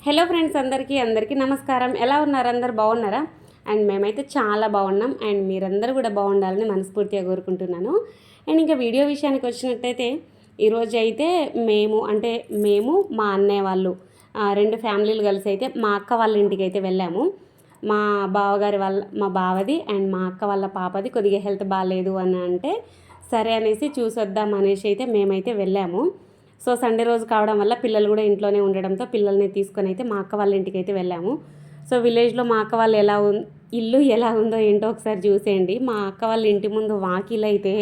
Hello friends, అందరికీ నమస్కారం. ఎలా ఉన్నారు? అందరు బాగున్నారా? అండ్ మేమైతే చాలా బాగున్నాం. అండ్ మీరందరూ కూడా బాగుండాలని మనస్ఫూర్తిగా కోరుకుంటున్నాను. అండ్ ఇంకా వీడియో విషయానికి వచ్చినట్టయితే ఈరోజు అయితే మేము మా అన్నయ్య వాళ్ళు రెండు ఫ్యామిలీలు కలిసి అయితే మా అక్క వాళ్ళ ఇంటికి అయితే వెళ్ళాము. మా బావది అండ్ మా అక్క వాళ్ళ పాపది కొద్దిగా హెల్త్ బాగాలేదు అని అంటే సరే అనేసి చూసొద్దాం అనేసి అయితే మేమైతే వెళ్ళాము. సో సండే రోజు కావడం వల్ల పిల్లలు కూడా ఇంట్లోనే ఉండడంతో పిల్లల్ని తీసుకొని అయితే మా అక్క వాళ్ళ ఇంటికి అయితే వెళ్ళాము. సో విలేజ్లో మా అక్క వాళ్ళు ఇల్లు ఎలా ఉందో ఏంటో ఒకసారి చూసేయండి. మా అక్క వాళ్ళ ఇంటి ముందు వాకిలు అయితే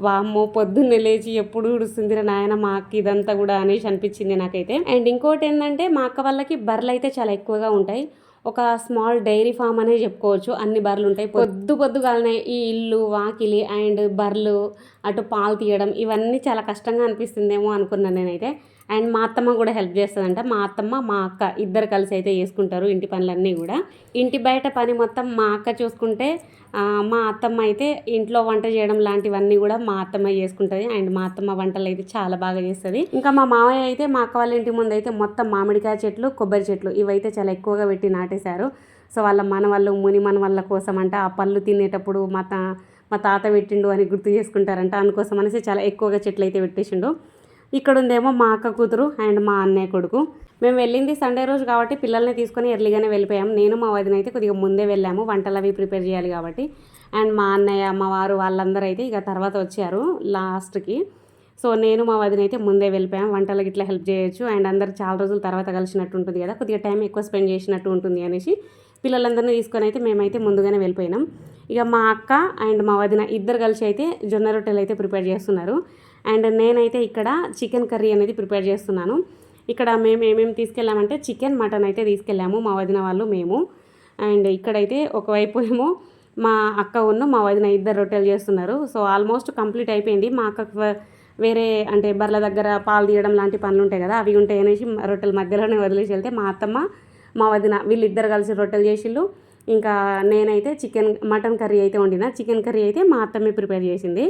వామ్మో, పొద్దున్నే లేచి ఎప్పుడు ఉడుస్తుందిరా నాయన మా అక్క ఇదంతా కూడా అనేసి అనిపించింది నాకైతే. అండ్ ఇంకోటి ఏంటంటే మా అక్క వాళ్ళకి బర్రెలు అయితే చాలా ఎక్కువగా ఉంటాయి. ఒక స్మాల్ డైరీ ఫామ్ అనే చెప్పుకోవచ్చు. అన్ని బర్రెలు ఉంటాయి. పొద్దుగాలనే ఈ ఇల్లు వాకిలి అండ్ బర్రెలు అటు పాలు తీయడం ఇవన్నీ చాలా కష్టంగా అనిపిస్తుందేమో అనుకున్నాను నేనైతే. అండ్ మా అత్తమ్మ కూడా హెల్ప్ చేస్తుందంట. మా అత్తమ్మ మా అక్క ఇద్దరు కలిసి అయితే చేసుకుంటారు ఇంటి పనులన్నీ కూడా. ఇంటి బయట పని మొత్తం మా అక్క చూసుకుంటే మా అత్తమ్మ అయితే ఇంట్లో వంట చేయడం లాంటివన్నీ కూడా మా అత్తమ్మ చేసుకుంటుంది. అండ్ మా అత్తమ్మ వంటలు అయితే చాలా బాగా చేస్తుంది. ఇంకా మా మామయ్య అయితే మా అక్క వాళ్ళ ఇంటి ముందు అయితే మొత్తం మామిడికాయ చెట్లు, కొబ్బరి చెట్లు ఇవైతే చాలా ఎక్కువగా పెట్టి నాటేశారు. సో వాళ్ళ ముని మనవళ్ళ కోసం అంట ఆ పళ్ళు తినేటప్పుడు మా తాత పెట్టిండు అని గుర్తు చేసుకుంటారంట. అందుకోసం అనేసి చాలా ఎక్కువగా చెట్లు అయితే పెట్టేసిండు. ఇక్కడ ఉందేమో మా అక్క కూతురు అండ్ మా అన్నయ్య కొడుకు. మేము వెళ్ళింది సండే రోజు కాబట్టి పిల్లల్ని తీసుకొని ఎర్లీగానే వెళ్ళిపోయాము. నేను మా వదిన అయితే కొద్దిగా ముందే వెళ్ళాము, వంటలు అవి ప్రిపేర్ చేయాలి కాబట్టి. అండ్ మా అన్నయ్య మా వారు వాళ్ళందరూ అయితే ఇక తర్వాత వచ్చారు లాస్ట్కి. సో నేను మా వదిన అయితే ముందే వెళ్ళిపోయాం. వంటలకి ఇట్లా హెల్ప్ చేయొచ్చు అండ్ అందరు చాలా రోజుల తర్వాత కలిసినట్టు ఉంటుంది కదా, కొద్దిగా టైం ఎక్కువ స్పెండ్ చేసినట్టు ఉంటుంది అనేసి పిల్లలందరినీ తీసుకొని అయితే మేమైతే ముందుగానే వెళ్ళిపోయినాం. ఇక మా అక్క అండ్ మా వదిన ఇద్దరు కలిసి అయితే జొన్న రొట్టెలు అయితే ప్రిపేర్ చేస్తున్నారు. అండ్ నేనైతే ఇక్కడ చికెన్ కర్రీ అనేది ప్రిపేర్ చేస్తున్నాను. ఇక్కడ మేము ఏమేమి తీసుకెళ్ళామంటే చికెన్, మటన్ అయితే తీసుకెళ్ళాము మా వదిన వాళ్ళు మేము. అండ్ ఇక్కడైతే ఒకవైపు ఏమో మా అక్క మా వదిన ఇద్దరు రొట్టెలు చేస్తున్నారు. సో ఆల్మోస్ట్ కంప్లీట్ అయిపోయింది. మా అక్కకు వేరే అంటే బర్రెల దగ్గర పాలు తీయడం లాంటి పనులు ఉంటాయి కదా, అవి ఉంటాయి అనేసి రొట్టెల మధ్యలోనే వదిలేసి వెళ్తే మా అత్తమ్మ మా వదిన వీళ్ళిద్దరు కలిసి రొట్టెలు చేసిళ్ళు. ఇంకా నేనైతే మటన్ కర్రీ అయితే వండిన. చికెన్ కర్రీ అయితే మా అత్తమ్మే ప్రిపేర్ చేసింది.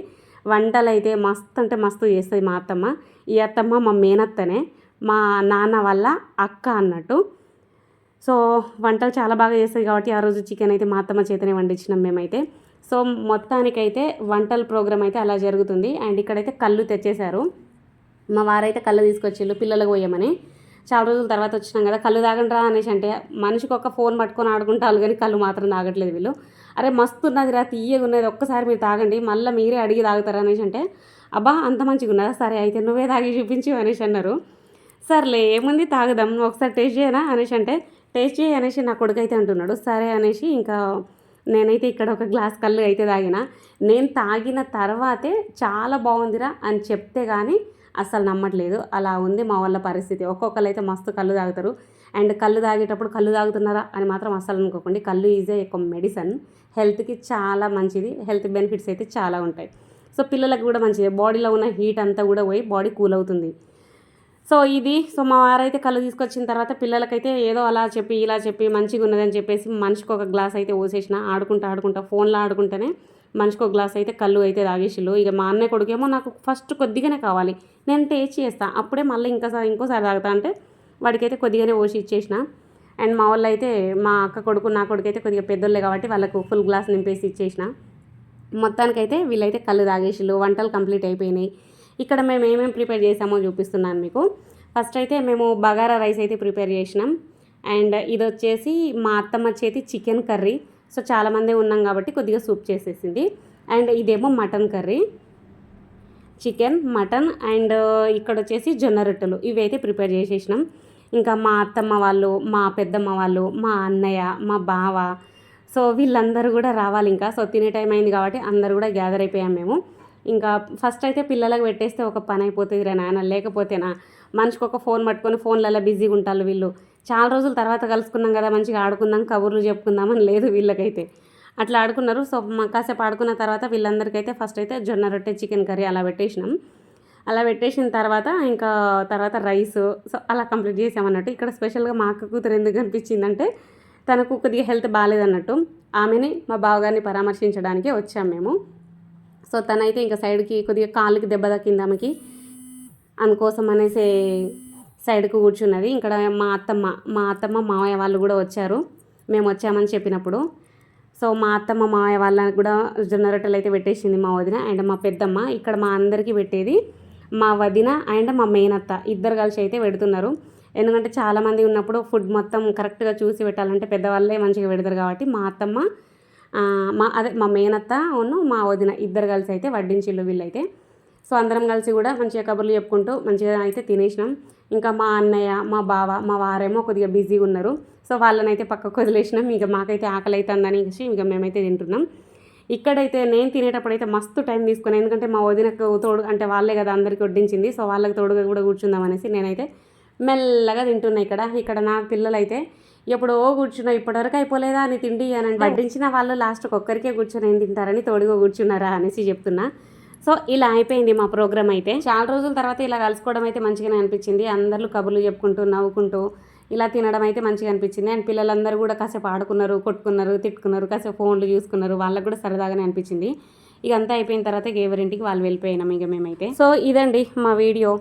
వంటలు అయితే మస్తు అంటే మస్తు చేస్తుంది మా అత్తమ్మ. ఈ అత్తమ్మ మా మేనత్తనే, మా నాన్న వాళ్ళ అక్క అన్నట్టు. సో వంటలు చాలా బాగా చేస్తుంది కాబట్టి ఆ రోజు చికెన్ అయితే మా అత్తమ్మ చేతనే వండించినాం మేమైతే. సో మొత్తానికైతే వంటల ప్రోగ్రామ్ అయితే అలా జరుగుతుంది. అండ్ ఇక్కడైతే కళ్ళు తెచ్చేశారు. మా వారైతే కళ్ళు తీసుకొచ్చిళ్ళు పిల్లలకు పోయమని. చాలా రోజుల తర్వాత వచ్చినాం కదా, కళ్ళు తాగండి రా అనేసి అంటే మనిషికి ఒక ఫోన్ పట్టుకొని ఆడుకుంటారు కానీ కళ్ళు మాత్రం తాగట్లేదు వీళ్ళు. అరే మస్తు ఉన్నది రా, తీయగా ఉన్నది, ఒక్కసారి మీరు తాగండి, మళ్ళీ మీరే అడిగి తాగుతారు అనేసి అంటే అబ్బా అంత మంచిగా ఉన్నదా, సరే అయితే నువ్వే తాగి చూపించు అనేసి అన్నారు. సర్లే ఏముంది తాగుదాం, ఒకసారి టేస్ట్ చేయనా అనేసి అంటే టేస్ట్ చేయి అనేసి నా కొడుకు అయితే అంటున్నాడు. సరే అనేసి ఇంకా నేనైతే ఇక్కడ ఒక గ్లాస్ కళ్ళు అయితే తాగిన. నేను తాగిన తర్వాతే చాలా బాగుందిరా అని చెప్తే కానీ అస్సలు నమ్మట్లేదు. అలా ఉంది మా వాళ్ళ పరిస్థితి. ఒక్కొక్కరు అయితే మస్తు కళ్ళు తాగుతారు. అండ్ కళ్ళు తాగేటప్పుడు కళ్ళు తాగుతున్నారా అని మాత్రం అస్సలు అనుకోకండి. కళ్ళు ఈజ్ ఒక మెడిసిన్, హెల్త్కి చాలా మంచిది. హెల్త్ బెనిఫిట్స్ అయితే చాలా ఉంటాయి. సో పిల్లలకు కూడా మంచిది, బాడీలో ఉన్న హీట్ అంతా కూడా పోయి బాడీ కూల్ అవుతుంది. సో మా వారైతే కళ్ళు తీసుకొచ్చిన తర్వాత పిల్లలకైతే ఏదో అలా చెప్పి ఇలా చెప్పి మంచిగా ఉన్నదని చెప్పేసి మనిషికి ఒక గ్లాస్ అయితే పోసేసిన. ఆడుకుంటా ఫోన్లో ఆడుకుంటూనే మనిషికి ఒక గ్లాస్ అయితే కళ్ళు అయితే తాగేసిళ్ళు. ఇక మా అన్నయ్య కొడుకేమో నాకు ఫస్ట్ కొద్దిగానే కావాలి, నేను టేస్ట్ చేస్తాను, అప్పుడే మళ్ళీ ఇంకోసారి తాగుతా అంటే వాడికైతే కొద్దిగానే పోసి ఇచ్చేసిన. అండ్ మా వాళ్ళు అయితే మా అక్క కొడుకు నా కొడుకు అయితే కొద్దిగా పెద్దోళ్ళే కాబట్టి వాళ్ళకు ఫుల్ గ్లాస్ నింపేసి ఇచ్చేసిన. మొత్తానికైతే వీళ్ళైతే కళ్ళు తాగేసిళ్ళు. వంటలు కంప్లీట్ అయిపోయినాయి. ఇక్కడ మేము ఏమేమి ప్రిపేర్ చేసామో చూపిస్తున్నాను మీకు. ఫస్ట్ అయితే మేము బగారా రైస్ అయితే ప్రిపేర్ చేసినాం. అండ్ ఇది వచ్చేసి మా అత్తమ్మ చేతి చికెన్ కర్రీ. సో చాలామంది ఉన్నాం కాబట్టి కొద్దిగా సూప్ చేసేసింది. అండ్ ఇదేమో mutton curry, chicken mutton. And ఇక్కడ వచ్చేసి జొన్న రొట్టెలు ఇవి అయితే ప్రిపేర్ చేసేసినాం. ఇంకా మా అత్తమ్మ వాళ్ళు, మా పెద్దమ్మ వాళ్ళు, మా అన్నయ్య, మా బావ, సో వీళ్ళందరూ కూడా రావాలి ఇంకా. సో తినే టైం అయింది కాబట్టి అందరూ కూడా గ్యాదర్ అయిపోయాం మేము. ఇంకా ఫస్ట్ అయితే పిల్లలకు పెట్టేస్తే ఒక పని అయిపోతుంది రా నాయన, లేకపోతేనా మనిషికి ఒక ఫోన్ పట్టుకొని ఫోన్లలో బిజీగా ఉంటారు వీళ్ళు. చాలా రోజుల తర్వాత కలుసుకున్నాం కదా, మంచిగా ఆడుకుందాం కబుర్లు చెప్పుకుందామని లేదు వీళ్ళకైతే. అట్లా ఆడుకున్నారు. సో కాసేపు ఆడుకున్న తర్వాత వీళ్ళందరికైతే ఫస్ట్ అయితే జొన్న రొట్టె చికెన్ కర్రీ అలా పెట్టేసినాం. అలా పెట్టేసిన తర్వాత రైస్. సో అలా కంప్లీట్ చేసామన్నట్టు. ఇక్కడ స్పెషల్గా మా అక్క కూతురు ఎందుకు అనిపించిందంటే తనకు కొద్దిగా హెల్త్ బాగాలేదన్నట్టు, ఆమెని మా బావగారిని పరామర్శించడానికి వచ్చాం మేము. సో తనైతే ఇంకా సైడ్కి కొద్దిగా కాళ్ళకి దెబ్బ తగ్గింది ఆమెకి, అందుకోసం అనేసి సైడ్కు కూర్చున్నది. ఇక్కడ మా అత్తమ్మ మామయ్య వాళ్ళు కూడా వచ్చారు మేము వచ్చామని చెప్పినప్పుడు. సో మా అత్తమ్మ మామయ్య వాళ్ళకి కూడా జొన్న రొట్టెలు అయితే పెట్టేసింది మా వదిన అండ్ మా పెద్దమ్మ. ఇక్కడ మా అందరికీ పెట్టేది మా వదిన అండ్ మా మేనత్త ఇద్దరు కలిసి అయితే పెడుతున్నారు. ఎందుకంటే చాలామంది ఉన్నప్పుడు ఫుడ్ మొత్తం కరెక్ట్గా చూసి పెట్టాలంటే పెద్దవాళ్ళే మంచిగా పెడతారు కాబట్టి మా అత్తమ్మ మా మేనత్త మా వదిన ఇద్దరు కలిసి అయితే వడ్డించిళ్ళు వీళ్ళైతే. సో అందరం కలిసి కూడా మంచిగా కబుర్లు చెప్పుకుంటూ మంచిగా అయితే తినేసినాం. ఇంకా మా అన్నయ్య మా బావ మా వారేమో కొద్దిగా బిజీగా ఉన్నారు. సో వాళ్ళని అయితే పక్కకు వదిలేసినాం. ఇక మాకైతే ఆకలి అవుతుందని ఇక మేమైతే తింటున్నాం. ఇక్కడైతే నేను తినేటప్పుడు అయితే మస్తు టైం తీసుకున్నాను. ఎందుకంటే మా వదినకు తోడు అంటే వాళ్ళే కదా అందరికీ వడ్డించింది. సో వాళ్ళకి తోడుగా కూడా కూర్చుందాం అనేసి నేనైతే మెల్లగా తింటున్నా. ఇక్కడ నా పిల్లలు అయితే ఎప్పుడో కూర్చున్నా ఇప్పటివరకు అయిపోలేదా అని తిండి అని అంటే వడ్డించిన వాళ్ళు లాస్ట్కి ఒక్కరికే కూర్చొని ఏం తింటారని తోడుగా కూర్చున్నారా అనేసి చెప్తున్నా. సో ఇలా అయిపోయింది మా ప్రోగ్రామ్ అయితే. చాలా రోజుల తర్వాత ఇలా కలుసుకోవడం అయితే మంచిగానే అనిపించింది. అందరూ కబుర్లు చెప్పుకుంటూ నవ్వుకుంటూ ఇలా తినడం అయితే మంచిగా అనిపించింది. అండ్ పిల్లలందరూ కూడా కాసేపు ఆడుకున్నారు, కొట్టుకున్నారు, తిట్టుకున్నారు, కాసేపు ఫోన్లు చూసుకున్నారు. వాళ్ళకు కూడా సరదాగానే అనిపించింది. ఇక అంతా అయిపోయిన తర్వాత ఎవరింటికి వాళ్ళు వెళ్ళిపోయినాం ఇక మేమైతే. సో ఇదండి మా వీడియో.